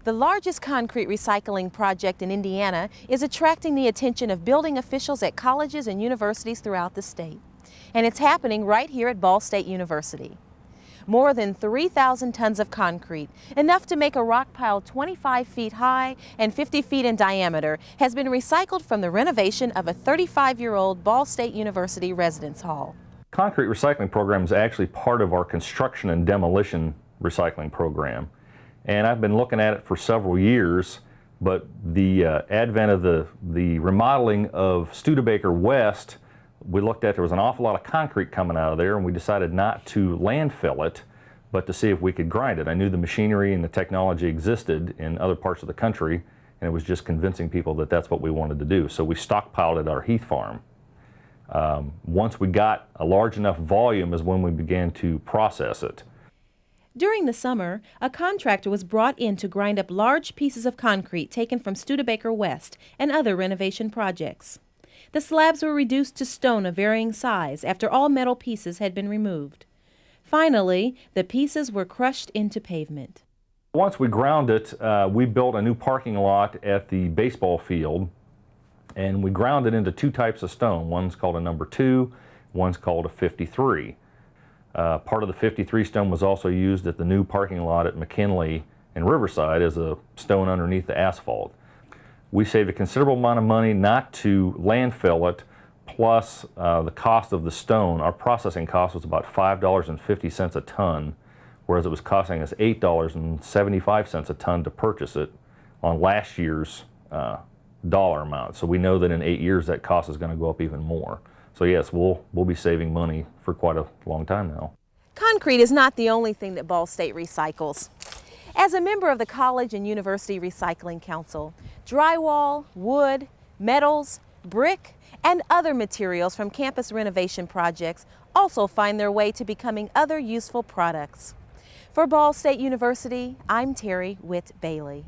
The largest concrete recycling project in Indiana is attracting the attention of building officials at colleges and universities throughout the state. And it's happening right here at Ball State University. More than 3,000 tons of concrete, enough to make a rock pile 25 feet high and 50 feet in diameter, has been recycled from the renovation of a 35-year-old Ball State University residence hall. Concrete recycling program is actually part of our construction and demolition recycling program. And I've been looking at it for several years, but the advent of the remodeling of Studebaker West, we looked at there was an awful lot of concrete coming out of there, and we decided not to landfill it, but to see if we could grind it. I knew the machinery and the technology existed in other parts of the country, and it was just convincing people that that's what we wanted to do. So we stockpiled at our Heath farm. Once we got a large enough volume is when we began to process it. During the summer, a contractor was brought in to grind up large pieces of concrete taken from Studebaker West and other renovation projects. The slabs were reduced to stone of varying size after all metal pieces had been removed. Finally, the pieces were crushed into pavement. Once we ground it, we built a new parking lot at the baseball field, and we ground it into two types of stone. One's called a number 2, one's called a 53. Part of the 53 stone was also used at the new parking lot at McKinley and Riverside as a stone underneath the asphalt. We saved a considerable amount of money not to landfill it, plus the cost of the stone. Our processing cost was about $5.50 a ton, whereas it was costing us $8.75 a ton to purchase it on last year's dollar amount. So we know that in 8 years that cost is going to go up even more. So yes, we'll be saving money for quite a long time now. Concrete is not the only thing that Ball State recycles. As a member of the College and University Recycling Council, drywall, wood, metals, brick, and other materials from campus renovation projects also find their way to becoming other useful products. For Ball State University, I'm Terry Witt Bailey.